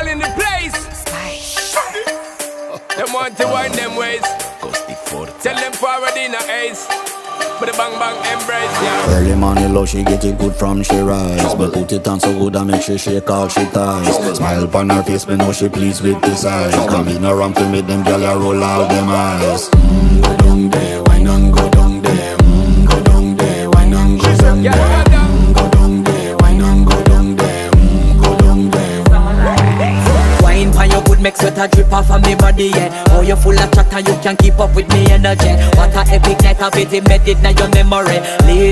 in the place. Them want to wind them ways. Tell them forward in a ace. But the bang bang embrace, yeah. Early morning low, she get it good from she rise. But put it on so good and make she shake all she ties. Smile upon her face, me know she pleased with this eyes. Come in around to meet them, girl, you roll out them eyes. Go down there, why not go down there? Go down there, why not go down there? Go down there, why not go down there? Go down there. Wine pan your good, make sweat a drip off of me body, yeah. Oh, you full of chatter, you can't keep up with me energy. What a epic night of it, embedded now your memory. Lead